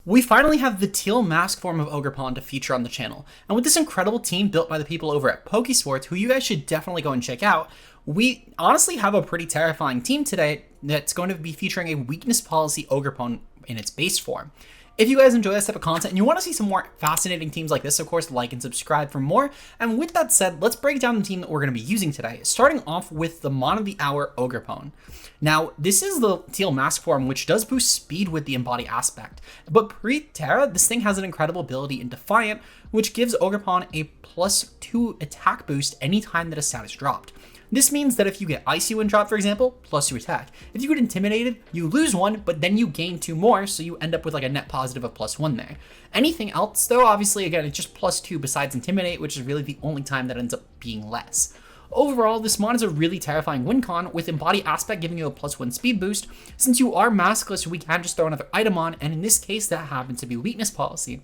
We finally have the teal mask form of Ogerpon to feature on the channel, and with this incredible team built by the people over at Pokesports, who you guys should definitely go and check out, we honestly have a pretty terrifying team today that's going to be featuring a weakness policy Ogerpon in its base form. If you guys enjoy this type of content and you want to see some more fascinating teams like this, of course, like and subscribe for more. And with that said, let's break down the team that we're going to be using today, starting off with the Mon of the Hour Ogerpon. Now, this is the teal mask form, which does boost speed with the Embody aspect. But pre-Tera, this thing has an incredible ability in Defiant, which gives Ogerpon a +2 attack boost anytime that a stat is dropped. This means that if you get Icy Wind drop, for example, +2 attack. If you get Intimidated, you lose 1, but then you gain 2 more, so you end up with like a net positive of +1 there. Anything else, though, obviously, again, it's just +2 besides Intimidate, which is really the only time that ends up being less. Overall, this mod is a really terrifying win con, with Embody Aspect giving you a +1 speed boost. Since you are maskless, we can just throw another item on, and in this case, that happens to be Weakness Policy.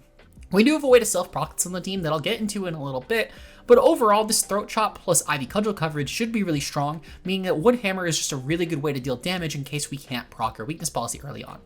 We do have a way to self-procs on the team that I'll get into in a little bit, but overall, this Throat Chop plus Ivy Cudgel coverage should be really strong, meaning that Wood Hammer is just a really good way to deal damage in case we can't proc our weakness policy early on.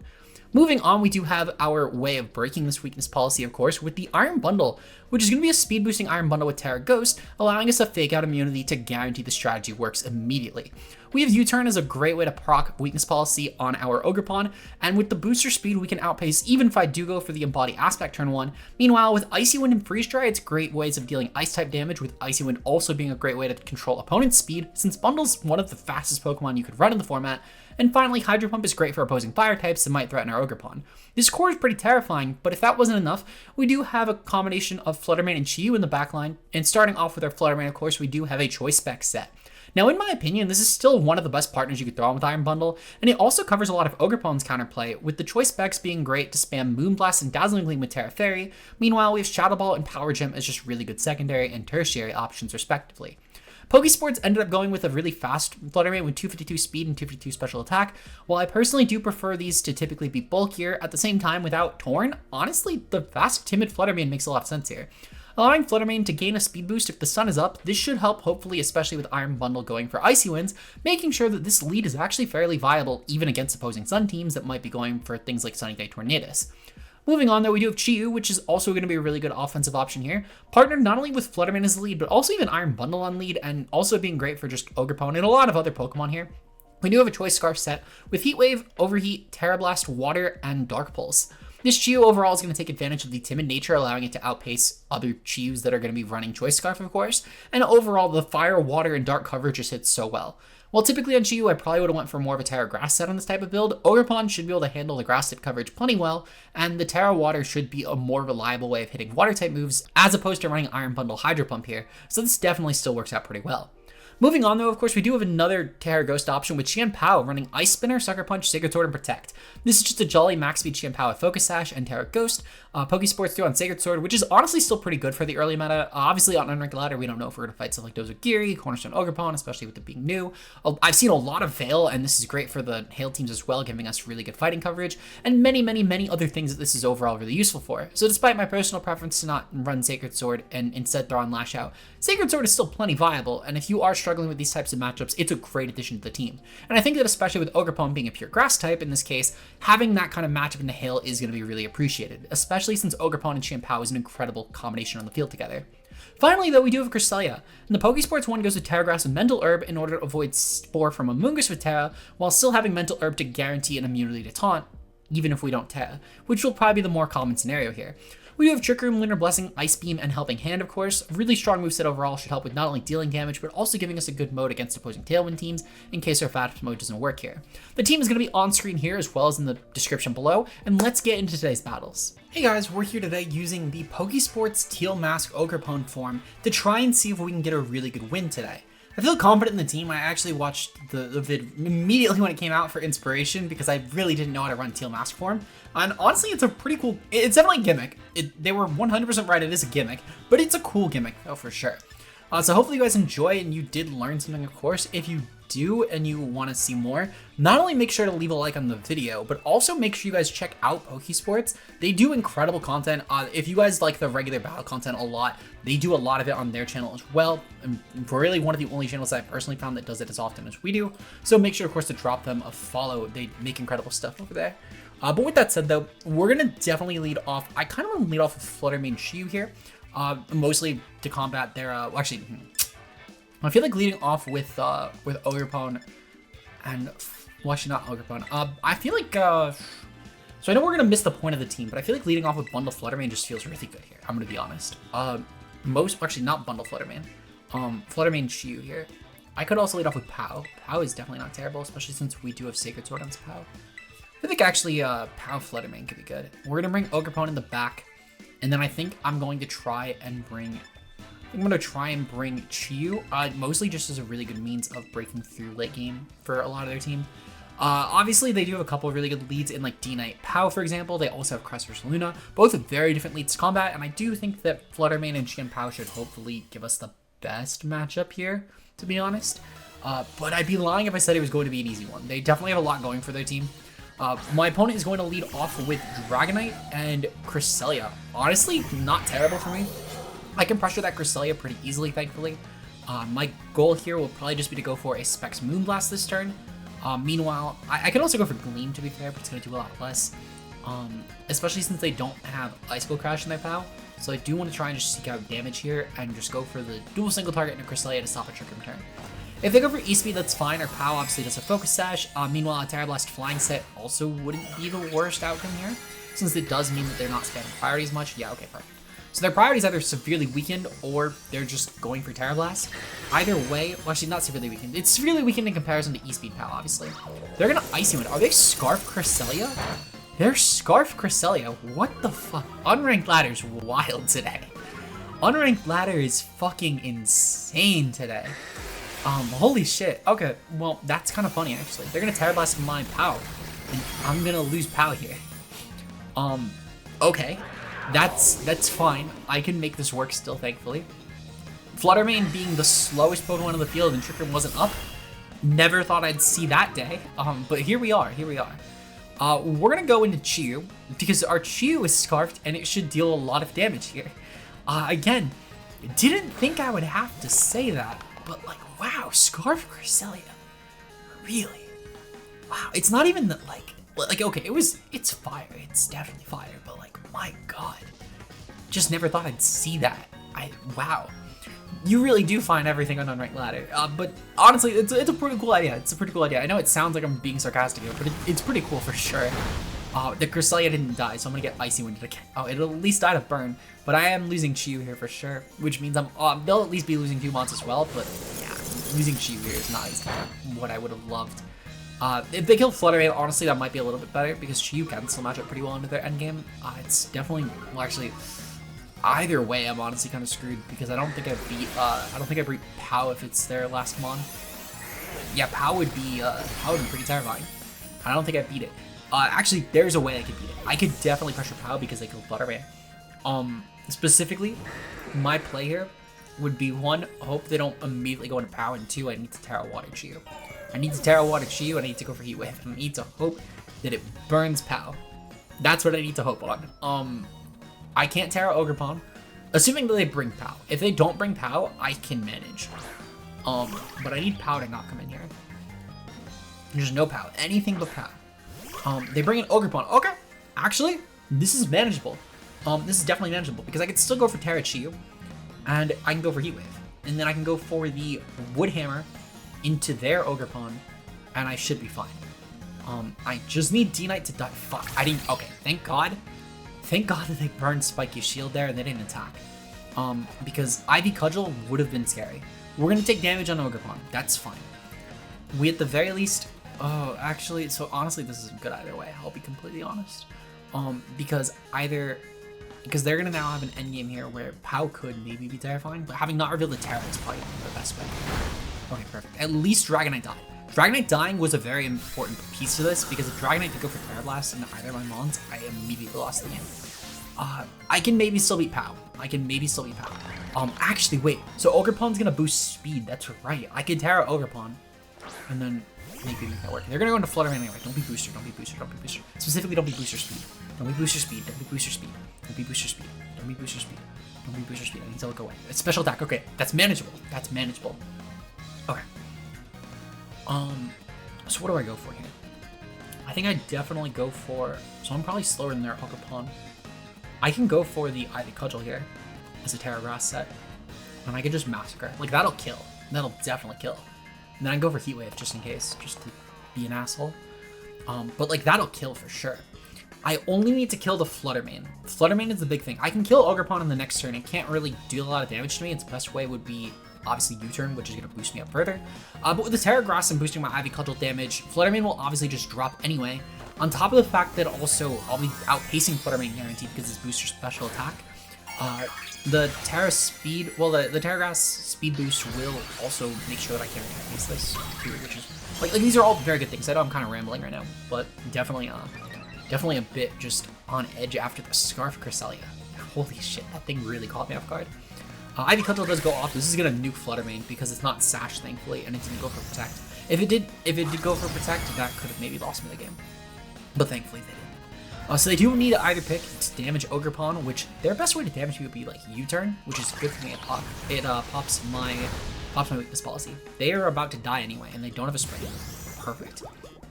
Moving on, we do have our way of breaking this weakness policy, of course, with the Iron Bundle, which is going to be a speed boosting Iron Bundle with Tera Ghost, allowing us a fake out immunity to guarantee the strategy works immediately. We have U-Turn as a great way to proc weakness policy on our Ogerpon, and with the booster speed, we can outpace even if I do go for the Embody Aspect turn 1. Meanwhile, with Icy Wind and Freeze Dry, it's great ways of dealing ice type damage, with Icy Wind also being a great way to control opponent's speed, since Bundle's one of the fastest Pokemon you could run in the format. And finally, Hydro Pump is great for opposing fire types that might threaten our Ogerpon. This core is pretty terrifying, but if that wasn't enough, we do have a combination of Fluttermane and Chi-Yu in the backline, and starting off with our Fluttermane, of course, we do have a Choice Spec set. Now, in my opinion, this is still one of the best partners you could throw on with Iron Bundle, and it also covers a lot of Ogerpon's counterplay, with the Choice Specs being great to spam Moonblast and Dazzling Gleam with Tera Fairy. Meanwhile, we have Shadow Ball and Power Gem as just really good secondary and tertiary options, respectively. Pokesports ended up going with a really fast Fluttermane with 252 speed and 252 special attack. While I personally do prefer these to typically be bulkier, at the same time, without Torn, honestly, the fast Timid Fluttermane makes a lot of sense here. Allowing Fluttermane to gain a speed boost if the sun is up, this should help hopefully, especially with Iron Bundle going for Icy Winds, making sure that this lead is actually fairly viable even against opposing sun teams that might be going for things like Sunny Day Tornadus. Moving on, though, we do have Chi-Yu, which is also going to be a really good offensive option here, partnered not only with Fluttermane as the lead, but also even Iron Bundle on lead, and also being great for just Ogerpon and a lot of other Pokemon here. We do have a Choice Scarf set with Heat Wave, Overheat, Tera Blast, Water, and Dark Pulse. This Chi-Yu overall is going to take advantage of the Timid Nature, allowing it to outpace other Chi-Yus that are going to be running Choice Scarf, of course, and overall, the Fire, Water, and Dark coverage just hits so well. While typically on Chi-Yu, I probably would have went for more of a Tera Grass set on this type of build, Ogerpon should be able to handle the Grass type coverage plenty well, and the Tera Water should be a more reliable way of hitting Water type moves, as opposed to running Iron Bundle Hydro Pump here, so this definitely still works out pretty well. Moving on, though, of course, we do have another Tera Ghost option with Chien-Pao running Ice Spinner, Sucker Punch, Sacred Sword, and Protect. This is just a jolly max speed Chien-Pao with Focus Sash and Tera Ghost. Pokesports do on Sacred Sword, which is honestly still pretty good for the early meta. Obviously, on Unranked Ladder, we don't know if we're going to fight stuff like Dozogiri, Cornerstone Ogerpon, especially with it being new. I've seen a lot of Veil, and this is great for the Hail teams as well, giving us really good fighting coverage, and many, many, many other things that this is overall really useful for. So despite my personal preference to not run Sacred Sword and instead throw on Lash Out, Sacred Sword is still plenty viable, and if you are struggling with these types of matchups, it's a great addition to the team. And I think that especially with Ogerpon being a pure grass type in this case, having that kind of matchup in the Hail is going to be really appreciated, especially since Ogerpon and Chien-Pao is an incredible combination on the field together. Finally, though, we do have Cresselia, and the Pokesports one goes with Tera Grass and Mental Herb in order to avoid Spore from Amoonguss with Tera, while still having Mental Herb to guarantee an immunity to Taunt, even if we don't Tera, which will probably be the more common scenario here. We do have Trick Room, Lunar Blessing, Ice Beam, and Helping Hand, of course. A really strong moveset overall should help with not only dealing damage, but also giving us a good mode against opposing Tailwind teams in case our Fast mode doesn't work here. The team is going to be on screen here as well as in the description below, and let's get into today's battles. Hey guys, we're here today using the Pokesports Teal Mask Ogerpon form to try and see if we can get a really good win today. I feel confident in the team. I actually watched the vid immediately when it came out for inspiration because I really didn't know how to run Teal Mask form. And honestly, it's a pretty cool, it's definitely a gimmick. They were 100% right, it is a gimmick, but it's a cool gimmick though, for sure. So hopefully you guys enjoy and you did learn something, of course. If you do and you want to see more, not only make sure to leave a like on the video, but also make sure you guys check out Pokesports. They do incredible content. If you guys like the regular battle content a lot, they do a lot of it on their channel as well. And really one of the only channels I've personally found that does it as often as we do. So make sure, of course, to drop them a follow. They make incredible stuff over there. But with that said, though, we're going to definitely lead off. I kind of want to lead off with Flutter main Chiyu here, mostly to combat their, actually, I feel like leading off with Ogerpon and, well, actually not Ogerpon. I feel like, so I know we're going to miss the point of the team, but I feel like leading off with Bundle Fluttermane just feels really good here. I'm going to be honest. Actually not Bundle Fluttermane. Fluttermane Chiyu here. I could also lead off with Pow. Pow is definitely not terrible, especially since we do have Sacred Sword on Pow. I think actually Pow Fluttermane could be good. We're going to bring Ogerpon in the back, and then I think I'm going to try and bring Chiyu, mostly just as a really good means of breaking through late game for a lot of their team. Obviously, they do have a couple of really good leads in like D-Knight Pow, for example. They also have Crest vs. Luna, both with very different leads to combat, and I do think that Fluttermane and Qian Pow should hopefully give us the best matchup here, to be honest. But I'd be lying if I said it was going to be an easy one. They definitely have a lot going for their team. My opponent is going to lead off with Dragonite and Cresselia. Honestly, not terrible for me. I can pressure that Cresselia pretty easily, thankfully. My goal here will probably just be to go for a Specs Moonblast this turn. Meanwhile, I can also go for Gleam, to be fair, but it's going to do a lot less. Especially since they don't have Icicle Crash in their POW. So I do want to try and just seek out damage here and just go for the dual single target and a Cresselia to stop a Trick Room turn. If they go for E-Speed, that's fine. Our POW obviously does a Focus Sash. Meanwhile, a Tera Blast Flying Set also wouldn't be the worst outcome here, since it does mean that they're not spamming priorities much. Yeah, okay, perfect. So their priority is either severely weakened or they're just going for Tera Blast. Either way, well, actually not severely weakened. It's severely weakened in comparison to E-Speed POW, obviously. They're gonna Icy Wind. Are they Scarf Cresselia? They're Scarf Cresselia. What the fuck? Unranked Ladder's wild today. Unranked Ladder is fucking insane today. Holy shit. Okay, well, that's kind of funny, actually. They're gonna Tera Blast my POW, and I'm gonna lose POW here. Okay. That's fine. I can make this work still, thankfully. Fluttermane being the slowest Pokemon on the field and Trick Room wasn't up. Never thought I'd see that day. But here we are. We're gonna go into Chiyu, because our Chiyu is Scarfed and it should deal a lot of damage here. Again, didn't think I would have to say that, but like, wow, Scarf Cresselia. Really? Wow, it's not even that like, okay, it's fire, it's definitely fire, but like, my god, just never thought I'd see that. Wow, you really do find everything on Unranked Ladder. But honestly, it's a pretty cool idea. I know it sounds like I'm being sarcastic here, but it's pretty cool for sure. The Cresselia didn't die, so I'm gonna get Icy Wind again. Oh, it'll at least die to burn, but I am losing Chiyu here for sure, which means they'll at least be losing 2 mons as well, but yeah, losing Chiyu here is not as what I would have loved. If they kill Fluttermane, honestly, that might be a little bit better, because Chiyu can still match up pretty well into their endgame. It's definitely, well, actually, either way, I'm honestly kind of screwed, because I don't think I beat POW if it's their last mon. Yeah, POW would be pretty terrifying. I don't think I beat it. Actually, there's a way I could beat it. I could definitely pressure POW because they killed Fluttermane. Specifically, my play here would be 1, hope they don't immediately go into POW, and 2, I need to Tera Water Chiyu. I need to Tera Water Chiyu, and I need to go for Heat Wave. I need to hope that it burns POW. That's what I need to hope on. I can't Tera Ogerpon, assuming that they bring POW. If they don't bring POW, I can manage. But I need POW to not come in here. There's no POW, anything but POW. They bring in Ogerpon. Okay, actually, this is manageable. This is definitely manageable, because I could still go for Tera Chiyu, and I can go for Heat Wave. And then I can go for the Wood Hammer into their Ogerpon, and I should be fine. I just need D-Knight to die. Fuck, I didn't, okay, thank God. Thank God that they burned Spiky Shield there and they didn't attack. Because Ivy Cudgel would have been scary. We're gonna take damage on Ogerpon, that's fine. We at the very least, oh, actually, so honestly, this isn't good either way, I'll be completely honest. Because they're gonna now have an endgame here where POW could maybe be terrifying, but having not revealed the Tera is probably the best way. Okay, perfect. At least Dragonite died. Dragonite dying was a very important piece to this, because if Dragonite could go for Tera Blast into either of my mons, I immediately lost the game. I can maybe still beat POW. Actually, wait. So Ogerpon's gonna boost speed. That's right. I could Tera Ogerpon, and then maybe make that work. They're gonna go into Fluttermane anyway. Don't be booster. Specifically, don't be booster speed. Don't be booster speed. I need to look away. It's special attack. Okay, that's manageable. Okay. So what do I go for here? I think I definitely go for... So I'm probably slower than their Ogerpon. I can go for the Ivy Cudgel here as a Tera Grass set. And I can just Massacre. Like, that'll kill. That'll definitely kill. And then I go for Heat Wave just in case, just to be an asshole. But, like, that'll kill for sure. I only need to kill the Flutter main. Flutter main is the big thing. I can kill Ogerpon in the next turn. It can't really do a lot of damage to me. Its best way would be, obviously, U-turn, which is going to boost me up further. But with the Tera Grass and boosting my Ivy Cudgel damage, Flutter main will obviously just drop anyway. On top of the fact that also I'll be outpacing Flutter main guaranteed because it's booster special attack. The Tera speed, well, the Tera Grass speed boost will also make sure that I can outpace this, which is, like these are all very good things. I know I'm kind of rambling right now, but definitely a bit just on edge after the Scarf Cresselia. Holy shit, that thing really caught me off guard. Ivy Cudgel does go off. This is gonna nuke Flutter main because it's not Sash, thankfully, and it didn't go for Protect. If it did go for Protect, that could have maybe lost me the game. But thankfully they didn't. So they do need to either pick to damage Ogerpon, which their best way to damage me would be like U-turn, which is good for me. It pops my weakness policy. They are about to die anyway, and they don't have a spray. Perfect.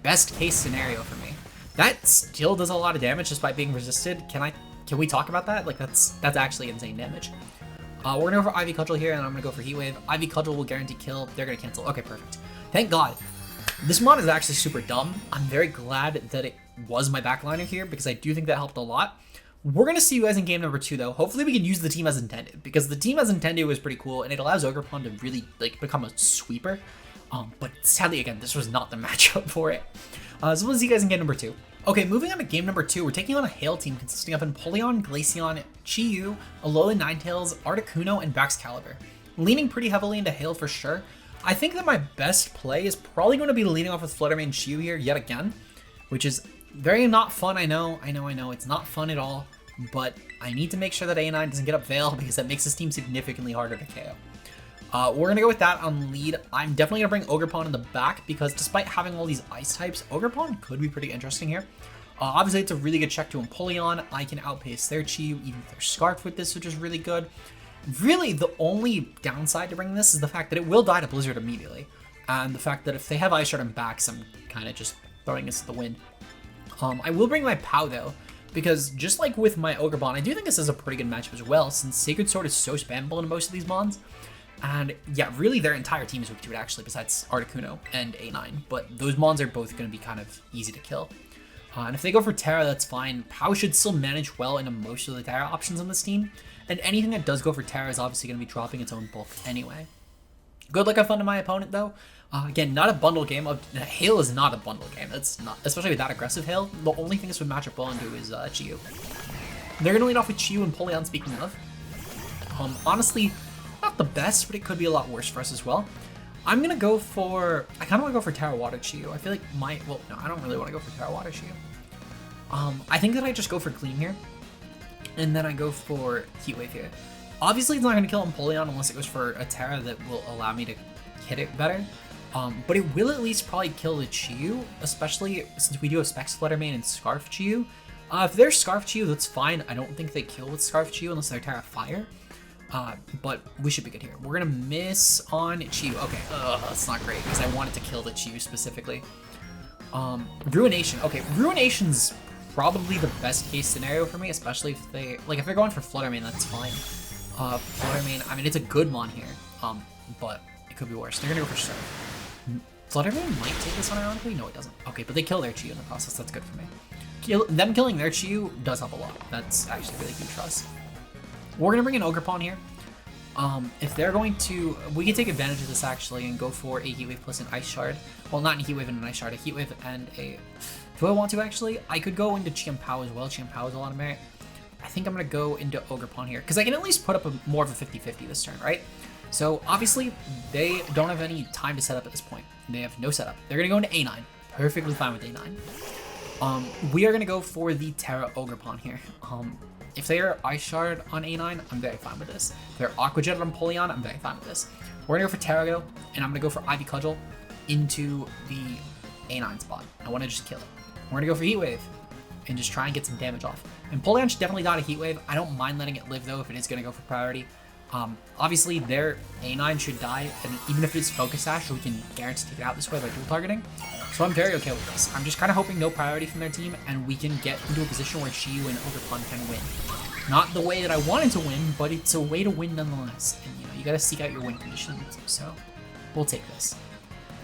Best case scenario for me. That still does a lot of damage just by being resisted. Can we talk about that? Like that's actually insane damage. We're gonna go for Ivy Cudgel here, and I'm gonna go for Heat Wave. Ivy Cudgel will guarantee kill. They're gonna cancel. Okay, perfect. Thank God. This mod is actually super dumb. I'm very glad that it was my backliner here because I do think that helped a lot. We're going to see you guys in game number 2 though. Hopefully we can use the team as intended because the team as intended was pretty cool and it allows Ogerpon to really like become a sweeper. But sadly, again, this was not the matchup for it. So we'll see you guys in game number 2. Okay, moving on to game number 2, we're taking on a Hail team consisting of Empoleon, Glaceon, Chi-Yu, Alolan Ninetales, Articuno, and Baxcalibur. Leaning pretty heavily into Hail for sure. I think that my best play is probably going to be leading off with Flutter main Chi-Yu here yet again, which is very not fun. I know, it's not fun at all, but I need to make sure that A9 doesn't get up Veil because that makes this team significantly harder to KO. We're going to go with that on lead. I'm definitely going to bring Ogerpon in the back because despite having all these ice types, Ogerpon could be pretty interesting here. Obviously, it's a really good check to Empoleon. I can outpace their Chi-Yu, even with their Scarf with this, which is really good. Really, the only downside to bringing this is the fact that it will die to Blizzard immediately. And the fact that if they have Ice Shard and Backs, I'm kind of just throwing this to the wind. I will bring my Pow, though, because just like with my Ogerpon, I do think this is a pretty good matchup as well, since Sacred Sword is so spammable in most of these mons. And yeah, really their entire team is weak to it, actually, besides Articuno and A9. But those mons are both going to be kind of easy to kill. And if they go for Tera, that's fine. Pow should still manage well into most of the Tera options on this team. And anything that does go for Tera is obviously going to be dropping its own bulk anyway. Good luck have fun to my opponent, though. Again, not a bundle game. Hail is not a bundle game. It's not, especially with that aggressive Hail. The only thing this would match up well into is Chi-Yu. They're going to lead off with Chi-Yu and Empoleon, speaking of. Honestly, not the best, but it could be a lot worse for us as well. I'm going to go for... I kind of want to go for Tera Water Chi-Yu. I feel like my... Well, no, I don't really want to go for Tera Water Chi-Yu. I think that I just go for Gleam here. And then I go for Heat Wave here. Obviously, it's not going to kill Empoleon unless it goes for a Tera that will allow me to hit it better. But it will at least probably kill the Chi-Yu, especially since we do have Specs Flutter main and Scarf Chi-Yu. If they're Scarf Chi-Yu, that's fine. I don't think they kill with Scarf Chi-Yu unless they're Tera Fire. But we should be good here. We're going to miss on Chi-Yu. Okay, that's not great because I wanted to kill the Chi-Yu specifically. Ruination. Okay, Ruination's probably the best case scenario for me, especially if if they're going for Flutter main, that's fine. Flutter main, I mean, it's a good mon here, but it could be worse. They're gonna go for Surf. Flutter main might take this one ironically. No, it doesn't. Okay, but they kill their Chi-Yu in the process. That's good for me. Them killing their Chi-Yu does help a lot. That's actually really huge for us. We're gonna bring an Ogerpon here. If they're going to, we can take advantage of this actually and go for a Heat Wave plus an Ice Shard. Well, not a Heat Wave and an Ice Shard, a Heat Wave and a... Do I want to actually? I could go into Chi-Pow as well. Chi-Pow is a lot of merit. I think I'm going to go into Ogerpon here because I can at least put up more of a 50-50 this turn, right? So obviously they don't have any time to set up at this point. They have no setup. They're going to go into A9. Perfectly fine with A9. We are going to go for the Tera Ogerpon here. If they are Ice Shard on A9, I'm very fine with this. If they're Aqua Jet on Empoleon, I'm very fine with this. We're going to go for Tera though, and I'm going to go for Ivy Cudgel into the A9 spot. I want to just kill it. We're going to go for Heat Wave and just try and get some damage off. Empoleon should definitely die to Heat Wave. I don't mind letting it live though if it is going to go for priority. Obviously their A9 should die, and even if it's Focus Sash, we can guarantee take it out this way by dual targeting. So I'm very okay with this. I'm just kind of hoping no priority from their team, and we can get into a position where Shiyu and Ogerpon can win. Not the way that I wanted to win, but it's a way to win nonetheless. And, you gotta seek out your win conditions, so we'll take this.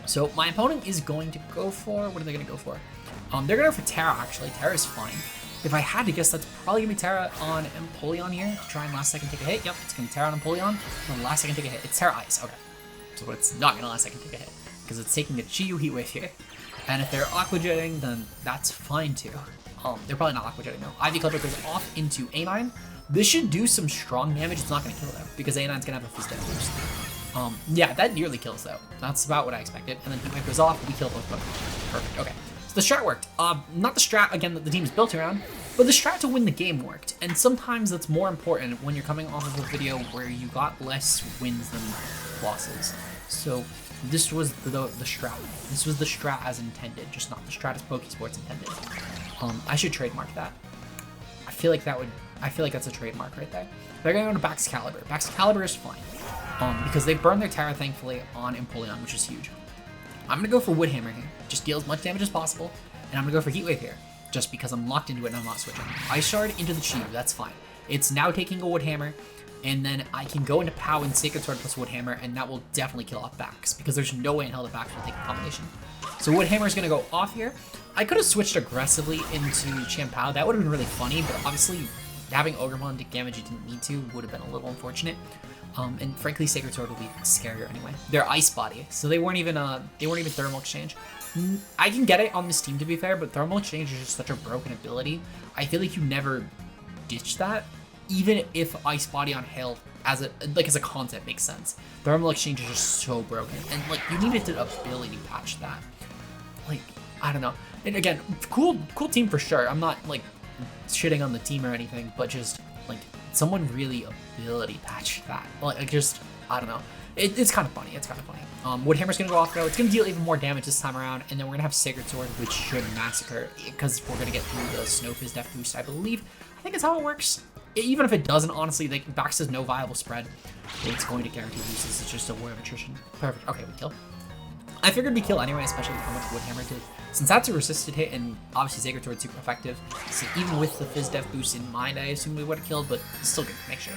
So my opponent is going to go for, what are they gonna go for? They're gonna go for Tera, actually. Tera's fine. If I had to guess, that's probably gonna be Tera on Empoleon here. Try and last second take a hit. Yep, it's gonna be Tera on Empoleon. And last second take a hit. It's Tera Ice, okay. So it's not gonna last second take a hit, because it's taking a Chiyu Heat Wave here. And if they're Aqua Jetting, then that's fine too. They're probably not Aqua Jetting, no. Ivy Clipper goes off into A9. This should do some strong damage. It's not gonna kill though, because A9's gonna have a Fizz boost. Yeah, that nearly kills though. That's about what I expected. And then Heat Wave goes off, we kill both Pokemon. Perfect, okay. So the strat worked. Not the strat, again, that the team is built around, but the strat to win the game worked. And sometimes that's more important when you're coming off of a video where you got less wins than losses. So this was the strat. This was the strat as intended, just not the strat as Pokesports intended. I should trademark that. I feel like that's a trademark right there. They're gonna go to Baxcalibur. Baxcalibur is fine. Because they burned their Tera, thankfully, on Empoleon, which is huge. I'm gonna go for Wood Hammer here. Just deal as much damage as possible. And I'm gonna go for Heat Wave here, just because I'm locked into it and I'm not switching. Ice Shard into the Chiyu, that's fine. It's now taking a Wood Hammer, and then I can go into POW and Sacred Sword plus Wood Hammer, and that will definitely kill off Bax, because there's no way in hell that Bax will take a combination. So Wood Hammer is gonna go off here. I could have switched aggressively into Champao. That would have been really funny, but obviously having Ogerpon take damage you didn't need to would have been a little unfortunate. And frankly, Sacred Sword will be scarier anyway. They're Ice Body, so they weren't even Thermal Exchange. I can get it on this team, to be fair, but Thermal Exchange is just such a broken ability. I feel like you never ditch that, even if Ice Body on Hail as a concept makes sense. Thermal Exchange is just so broken, and like you needed to ability patch that. Like, I don't know. And again, cool team for sure. I'm not like shitting on the team or anything, but just like someone really ability patch that. Like just, I don't know. It's kind of funny. It's kind of funny. Wood Hammer's gonna go off though. It's gonna deal even more damage this time around, and then we're gonna have Sacred Sword, which should massacre, because we're gonna get through the Snow Fizz Death Boost, I believe. I think it's how it works. Even if it doesn't, honestly, Bax has no viable spread. It's going to guarantee loses. It's just a war of attrition. Perfect. Okay, we kill. I figured we kill anyway, especially with how much Wood Hammer did. Since that's a resisted hit, and obviously Sacred Sword's super effective, so even with the Fizz Death Boost in mind, I assume we would have killed, but it's still good. Make sure.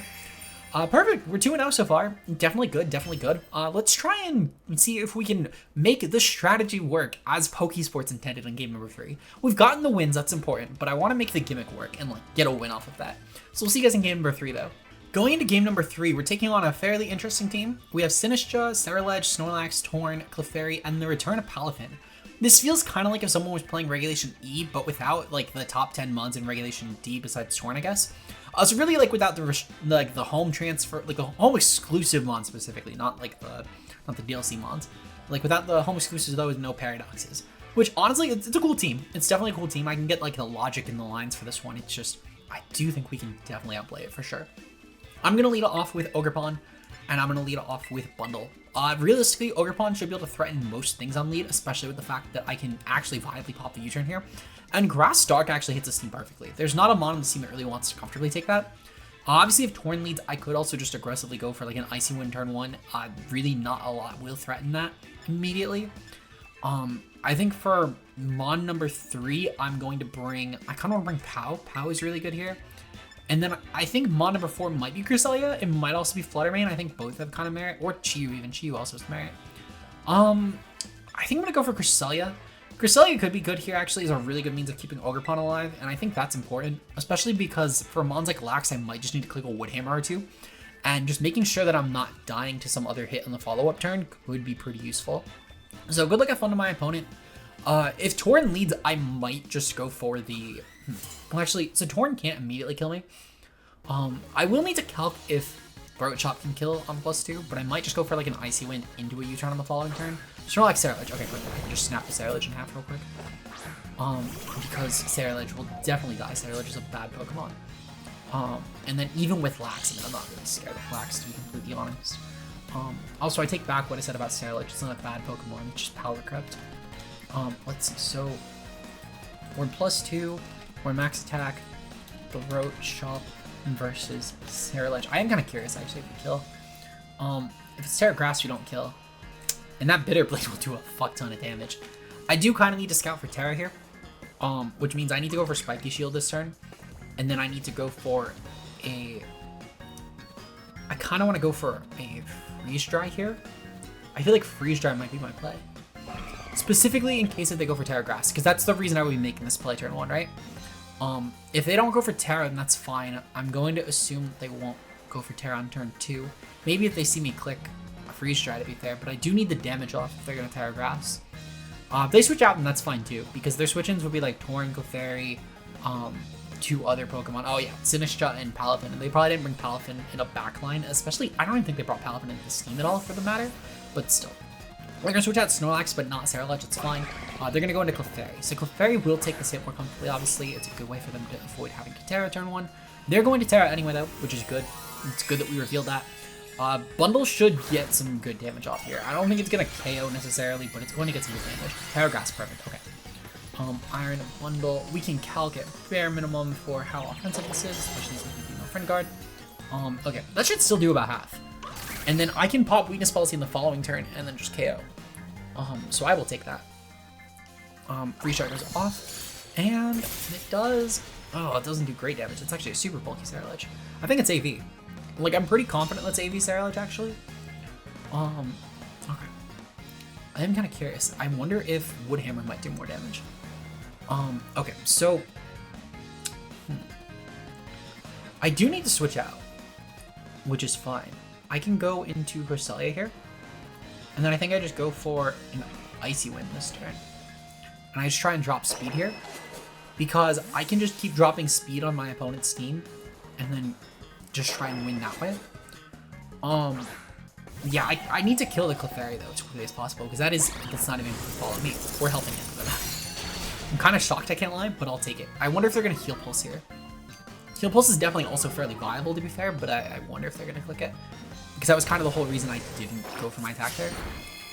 Perfect. We're 2-0 so far. Definitely good. Definitely good. Let's try and see if we can make this strategy work as Pokesports intended in game number 3. We've gotten the wins. That's important, but I want to make the gimmick work and like get a win off of that. So we'll see you guys in game number 3 though. Going into game number 3, we're taking on a fairly interesting team. We have Sinistcha, Ceruledge, Snorlax, Torn, Clefairy, and the return of Palafin. This feels kind of like if someone was playing Regulation E, but without like the top 10 mods in Regulation D besides Torn, I guess. So really like without the home transfer, like the home exclusive mod specifically, not the DLC mods. Like without the home exclusives, though, with no paradoxes. Which honestly, it's a cool team. It's definitely a cool team. I can get like the logic in the lines for this one. It's just, I do think we can definitely outplay it for sure. I'm gonna lead it off with Ogerpon, and I'm gonna lead it off with Bundle. Realistically, Ogerpon should be able to threaten most things on lead, especially with the fact that I can actually viably pop the U-turn here. And Grass Dark actually hits this team perfectly. There's not a mon on the team that really wants to comfortably take that. Obviously, if Torn leads, I could also just aggressively go for like an Icy Wind turn 1. Really not a lot will threaten that immediately. I think for mon number 3, I'm going to bring, I kind of want to bring POW. POW is really good here. And then I think mon number 4 might be Cresselia. It might also be Flutter Mane. I think both have kind of merit. Or Chiyu even. Chiyu also has merit. I think I'm going to go for Cresselia. Cresselia could be good here, actually, is a really good means of keeping Ogerpon alive, and I think that's important, especially because for mons like Lax, I might just need to click a Wood Hammer or 2, and just making sure that I'm not dying to some other hit on the follow-up turn could be pretty useful. So good luck, have fun to my opponent. If Torn leads, I might just go for the... Well, actually, so Torn can't immediately kill me. I will need to calc if Throat Chop can kill on +2, but I might just go for like an Icy Wind into a U-turn on the following turn. Snorlax, Ceruledge. Okay, perfect. I can just snap the Ceruledge in half real quick. Because Ceruledge will definitely die. Ceruledge is a bad Pokemon. And then even with Lax, I mean, I'm not really scared of Lax, to be completely honest. Also, I take back what I said about Ceruledge. It's not a bad Pokemon, it's just Power Crept. Let's see. So, we're +2, we're max attack, Throat Chop versus Ceruledge. I am kind of curious, actually, if we kill. If it's Terra Grass, we don't kill. And that Bitter Blade will do a fuck ton of damage. I do kind of need to scout for Tera here, which means I need to go for Spiky Shield this turn, and then I need to go for a... I kind of want to go for a Freeze Dry here. I feel like Freeze Dry might be my play. Specifically in case if they go for Tera Grass, because that's the reason I would be making this play turn 1, right? If they don't go for Tera, then that's fine. I'm going to assume that they won't go for Tera on turn 2. Maybe if they see me click a Freeze Dry to be fair, but I do need the damage off if they're going to Tera Grass. If they switch out, then that's fine too, because their switch-ins would be like Tauren, Clefairy, 2 other Pokemon. Oh yeah, Sinistcha and Palafin, and they probably didn't bring Palafin in a backline, especially, I don't even think they brought Palafin into this team at all for the matter, but still. We're going to switch out Snorlax, but not Cerulege, it's fine. They're going to go into Clefairy. So Clefairy will take this hit more comfortably, obviously. It's a good way for them to avoid having to Tera turn 1. They're going to Tera anyway, though, which is good. It's good that we revealed that. Bundle should get some good damage off here. I don't think it's going to KO necessarily, but it's going to get some good damage. Tera Grass, perfect, okay. Iron Bundle. We can calc at bare minimum for how offensive this is, especially since we do no Friend Guard. Okay, that should still do about half. And then I can pop Weakness Policy in the following turn and then just KO. So I will take that. Freeze Dry goes off, and it does... Oh, it doesn't do great damage. It's actually a super bulky Cerulege. I think it's AV. Like, I'm pretty confident that's AV Cerulege, actually. Okay. I am kind of curious. I wonder if Woodhammer might do more damage. Okay, so... I do need to switch out, which is fine. I can go into Cresselia here, and then I think I just go for an Icy Wind this turn. And I just try and drop speed here, because I can just keep dropping speed on my opponent's team, and then just try and win that way. Yeah, I need to kill the Clefairy though as quickly as possible, because that's not even follow me. We're helping him. But I'm kind of shocked, I can't lie, but I'll take it. I wonder if they're going to Heal Pulse here. Heal Pulse is definitely also fairly viable, to be fair, but I wonder if they're going to click it. Because that was kind of the whole reason I didn't go for my attack there.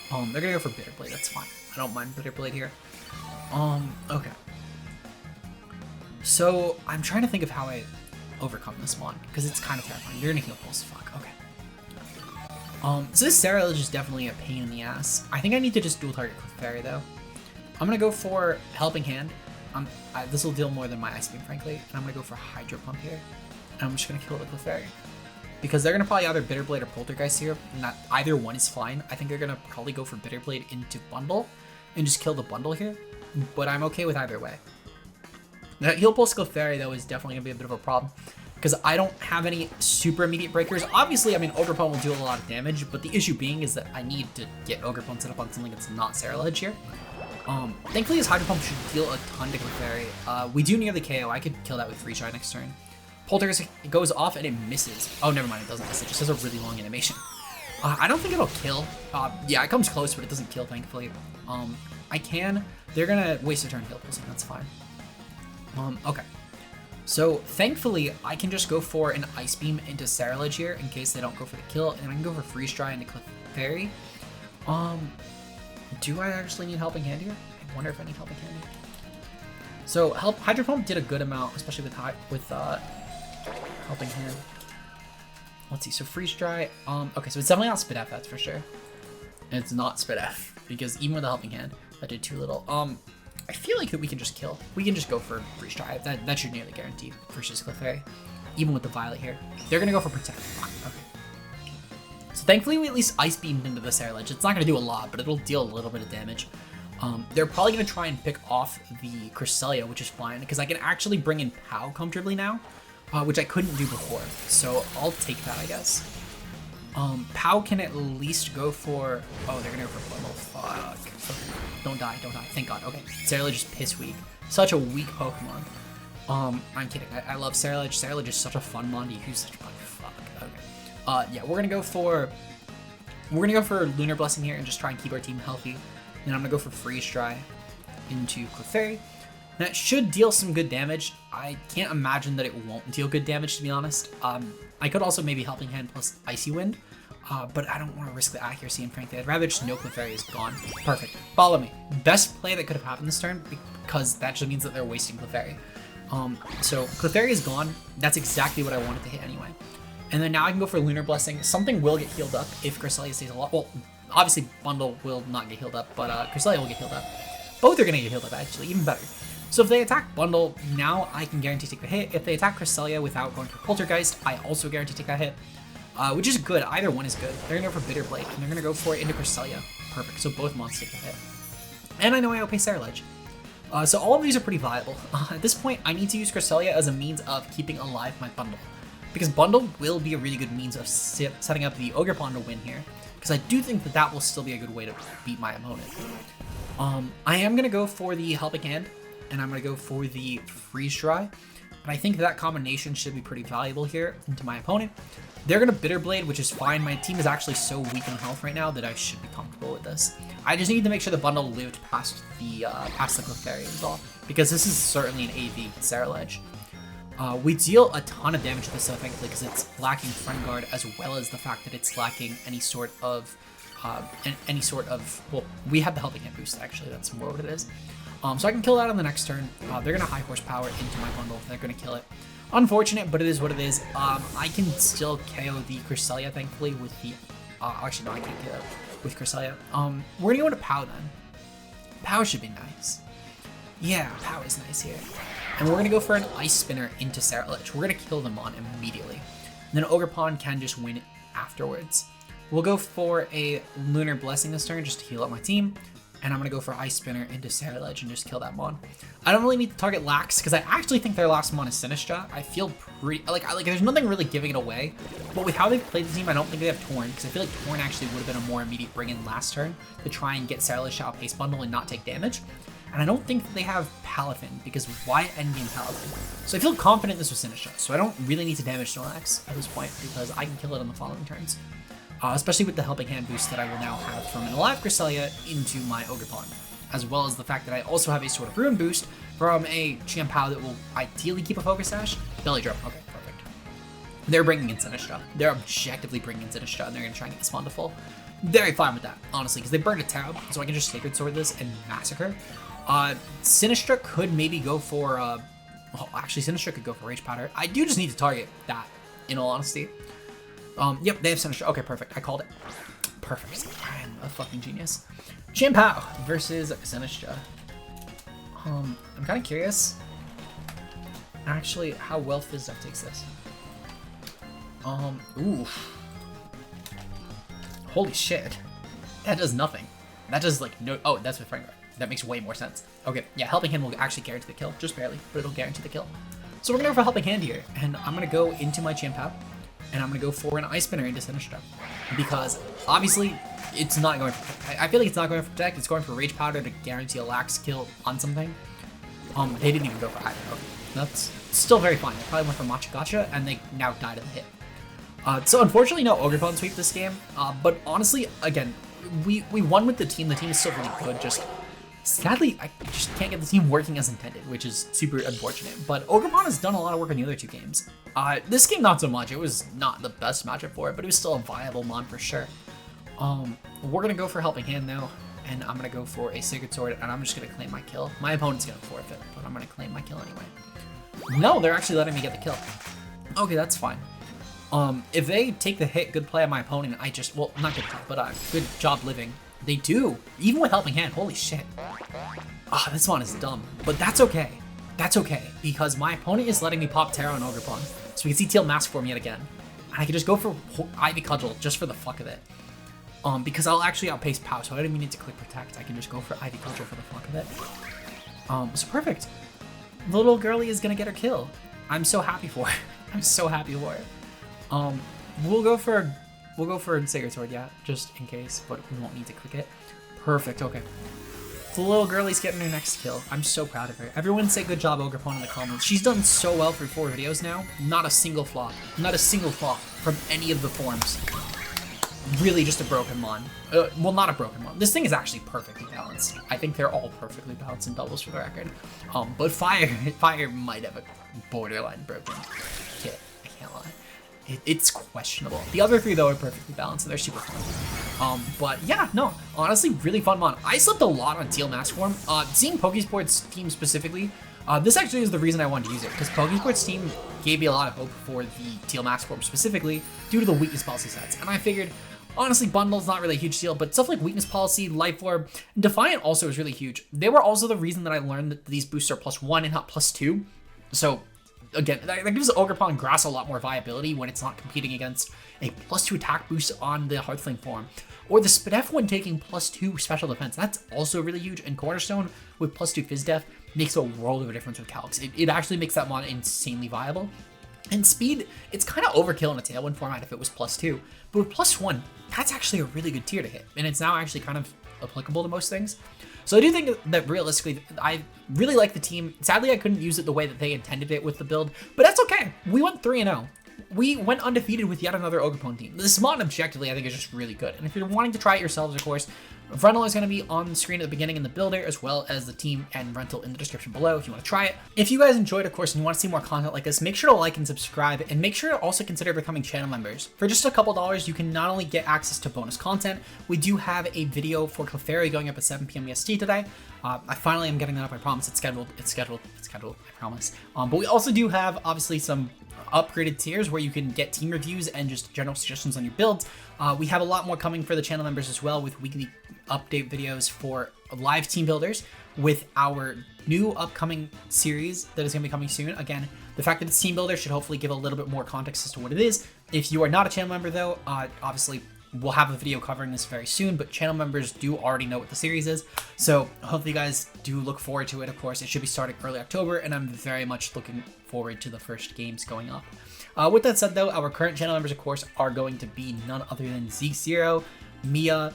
They're going to go for Bitter Blade, that's fine. I don't mind Bitter Blade here. Okay. So, I'm trying to think of how I overcome this one, because it's kind of terrifying. You're going to Heal Pulse, fuck, okay. So this Cerulege is definitely a pain in the ass. I think I need to just dual target Clefairy though. I'm going to go for Helping Hand. This will deal more than my Ice Beam, frankly. And I'm going to go for Hydro Pump here. And I'm just going to kill the Clefairy. Because they're going to probably either Bitter Blade or Poltergeist here. And either one is fine. I think they're going to probably go for Bitter Blade into Bundle. And just kill the Bundle here. But I'm okay with either way. That Heal Pulse Clefairy, though, is definitely going to be a bit of a problem. Because I don't have any super immediate breakers. Obviously, I mean, Ogerpon will do a lot of damage. But the issue being is that I need to get Ogerpon set up on something that's not Cerulege here. Thankfully, his Hydro Pump should deal a ton to Clefairy. We do near the KO. I could kill that with Freeze Dry next turn. Poltergeist goes off and it misses. Oh, never mind. It doesn't miss. It just has a really long animation. I don't think it'll kill. Yeah, it comes close, but it doesn't kill, thankfully. I can. They're going to waste a turn heal pulsing. That's fine. Okay. So, thankfully, I can just go for an Ice Beam into Cerulege here in case they don't go for the kill. And I can go for Freeze Dry into Clefairy. Do I actually need Helping Hand here? I wonder if I need Helping Hand here. So, Hydro Pump did a good amount, especially with Helping Hand. Let's see, so Freeze Dry. Okay, so it's definitely not Spit F, that's for sure. And it's not Spit F, because even with a Helping Hand, that did too little. I feel like that we can just kill. We can just go for Freeze Dry. That should nearly guarantee versus Clefairy. Even with the Violet here. They're gonna go for Protect. Fine, okay. So thankfully we at least Ice Beamed into the Cerulege. It's not gonna do a lot, but it'll deal a little bit of damage. They're probably gonna try and pick off the Cresselia, which is fine, because I can actually bring in Pow comfortably now, which I couldn't do before. So I'll take that, I guess. Pow can at least go for... Oh, they're gonna go for Bubble. Fuck. Okay. Don't die, don't die. Thank God. Okay. Cerulege is piss weak. Such a weak Pokemon. I'm kidding. I love Cerulege. Cerulege is such a fun mon to use. Such a fun... Fuck. Okay. Yeah, we're gonna go for Lunar Blessing here and just try and keep our team healthy. Then I'm gonna go for Freeze Dry into Clefairy. That should deal some good damage. I can't imagine that it won't deal good damage, to be honest. I could also maybe Helping Hand plus Icy Wind, but I don't want to risk the accuracy, and frankly, I'd rather just know Clefairy is gone. Perfect. Follow me. Best play that could have happened this turn, because that just means that they're wasting Clefairy. So Clefairy is gone. That's exactly what I wanted to hit anyway. And then now I can go for Lunar Blessing. Something will get healed up if Cresselia stays alive. Well, obviously Bundle will not get healed up, but Cresselia will get healed up. Both are gonna get healed up actually, even better. So if they attack Bundle, now I can guarantee take the hit. If they attack Cresselia without going for Poltergeist, I also guarantee take that hit. Which is good, either one is good. They're gonna go for Bitter Blade, and they're gonna go for it into Cresselia. Perfect, so both mons take the hit. And I know I outpace Ledge. So all of these are pretty viable. At this point, I need to use Cresselia as a means of keeping alive my Bundle. Because Bundle will be a really good means of setting up the Ogerpon to win here. Because I do think that that will still be a good way to beat my opponent. I am gonna go for the Helping Hand, and I'm gonna go for the Freeze Dry. And I think that combination should be pretty valuable here into my opponent. They're gonna Bitter Blade, which is fine. My team is actually so weak on health right now that I should be comfortable with this. I just need to make sure the Bundle lived past the Clefairy is all, because this is certainly an AV Ledge. We deal a ton of damage to this, so thankfully, because it's lacking Friend Guard, as well as the fact that it's lacking any sort of, well, we have the Helping Hand boost, actually, that's more what it is. So I can kill that on the next turn. They're gonna High Horsepower into my Bundle, they're gonna kill it. Unfortunate, but it is what it is. I can still KO the Cresselia, thankfully, with the, actually no, I can't KO with Cresselia. We're gonna go into Pow then. Pow should be nice. Yeah, Pow is nice here. And we're gonna go for an Ice Spinner into Ledge. We're gonna kill them on immediately. And then Ogerpon can just win afterwards. We'll go for a Lunar Blessing this turn just to heal up my team. And I'm gonna go for Ice Spinner into Ledge and just kill that mon. I don't really need to target Lax because I actually think their last mon is Sinistra. I feel pretty like there's nothing really giving it away. But with how they've played the team, I don't think they have Torn, because I feel like Torn actually would have been a more immediate bring in last turn to try and get Ledge to outpace Bundle and not take damage. And I don't think that they have Palafin, because why endgame Palafin? So I feel confident this was Sinistra, so I don't really need to damage Snorlax at this point because I can kill it on the following turns. Especially with the Helping Hand boost that I will now have from an Alive Cresselia into my Ogerpon, as well as the fact that I also have a Sword of Ruin boost from a Chiampao that will ideally keep a Focus Sash. Belly Drum, okay, perfect. They're bringing in Sinistra. They're objectively bringing in Sinistra, and they're going to try and get this mon to full. Very fine with that, honestly, because they burned a Tera, so I can just Sacred Sword this and Massacre. Sinistra could maybe go for, well, actually, Sinistra could go for Rage Powder. I do just need to target that, in all honesty. Yep, they have Sinistra. Okay, perfect. I called it. Perfect. I'm a fucking genius. Chiampao versus Sinistra. I'm kind of curious, actually, how well Fizzdef takes this. Ooh. Holy shit. That does nothing. That does, like, no... Oh, that's with Friend Guard. That makes way more sense. Okay, yeah, Helping Hand will actually guarantee the kill. Just barely, but it'll guarantee the kill. So we're gonna go for Helping Hand here, and I'm gonna go into my Chiampao. And I'm going to go for an Ice Spinner into Sinistra. Because, obviously, it's not going for... I feel like it's not going for Protect. It's going for Rage Powder to guarantee a Lax kill on something. They didn't even go for either. Okay, that's still very fine. They probably went for Matcha Gotcha, and they now died of the hit. So, unfortunately, no Ogerpon sweep this game. But, honestly, again, we won with the team. The team is still really good. Just, sadly, I just can't get the team working as intended, which is super unfortunate. But Ogerpon has done a lot of work in the other two games. This game, not so much. It was not the best matchup for it, but it was still a viable mon for sure. We're gonna go for Helping Hand now, and I'm gonna go for a Sacred Sword, and I'm just gonna claim my kill. My opponent's gonna forfeit, but I'm gonna claim my kill anyway. No, they're actually letting me get the kill. Okay, that's fine. If they take the hit, good play on my opponent, I just, well, not good play, but good job living. They do, even with Helping Hand, holy shit. This one is dumb, but that's okay. That's okay, because my opponent is letting me pop Tera and Ogerpon, so we can see Teal Mask Form yet again. And I can just go for Ivy Cudgel just for the fuck of it. Because I'll actually outpace Pow, so I don't even need to click Protect. I can just go for Ivy Cudgel for the fuck of it. So perfect. The little girlie is gonna get her kill. I'm so happy for her. I'm so happy for her. We'll go for Sacred Sword, yeah, just in case, but we won't need to click it. Perfect, okay. The little girlie's getting her next kill. I'm so proud of her. Everyone say good job, Ogerpon, in the comments. She's done so well for 4 videos now. Not a single flaw. Not a single flaw from any of the forms. Really just a broken mon. Well, not a broken mon. This thing is actually perfectly balanced. I think they're all perfectly balanced in doubles for the record. But Fire might have a borderline broken kit. I can't lie. It's questionable. The other 3, though, are perfectly balanced, and they're super fun. But yeah, no, honestly, really fun mon. I slept a lot on Teal Mask Form. Seeing Pokesport's team specifically, this actually is the reason I wanted to use it, because Pokesport's team gave me a lot of hope for the Teal Mask Form specifically, due to the weakness policy sets. And I figured, Honestly, Bundle's not really a huge deal, but stuff like Weakness Policy, Life Orb, Defiant also is really huge. They were also the reason that I learned that these boosts are +1 and not +2. So again, that gives Ogerpon Grass a lot more viability when it's not competing against a +2 attack boost on the Hearthling form. Or the Spadef one taking +2 special defense. That's also really huge. And Cornerstone with +2 Fizz makes a world of a difference with Calix. It actually makes that mon insanely viable. And speed, it's kind of overkill in a Tailwind format if it was +2. But with +1, that's actually a really good tier to hit. And it's now actually kind of applicable to most things. So I do think that realistically, I really like the team. Sadly, I couldn't use it the way that they intended it with the build, but that's okay. We went 3-0. We went undefeated with yet another Ogerpon team. This mod, objectively, I think is just really good. And if you're wanting to try it yourselves, of course, rental is going to be on the screen at the beginning in the builder, as well as the team and rental in the description below if you want to try it. If you guys enjoyed, of course, and you want to see more content like this, make sure to like and subscribe, and make sure to also consider becoming channel members. For just a couple $, you can not only get access to bonus content, we do have a video for Clefairy going up at 7 p.m. EST today. I finally am getting that up, I promise. It's scheduled, I promise. But we also do have, obviously, some upgraded tiers where you can get team reviews and just general suggestions on your builds. We have a lot more coming for the channel members as well, with weekly update videos for live team builders with our new upcoming series that is going to be coming soon. Again, the fact that it's team builder should hopefully give a little bit more context as to what it is. If you are not a channel member though, obviously we'll have a video covering this very soon, but channel members do already know what the series is. So hopefully you guys do look forward to it. Of course, it should be starting early October, and I'm very much looking forward to the first games going up. With that said though, our current channel members, of course, are going to be none other than Zeke0, Mia,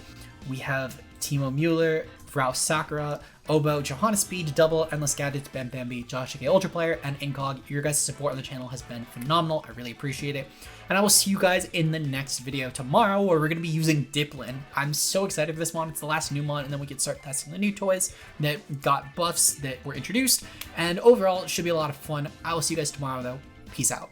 we have Timo Mueller, Vrow Sakura, Obo, Johanna Speed, Double, Endless Gadgets, Bam Bambi, Josh aka Ultra Player, and Incog. Your guys' support on the channel has been phenomenal. I really appreciate it. And I will see you guys in the next video tomorrow, where we're going to be using Diplin. I'm so excited for this mod. It's the last new mod, and then we can start testing the new toys that got buffs that were introduced. And overall, it should be a lot of fun. I will see you guys tomorrow, though. Peace out.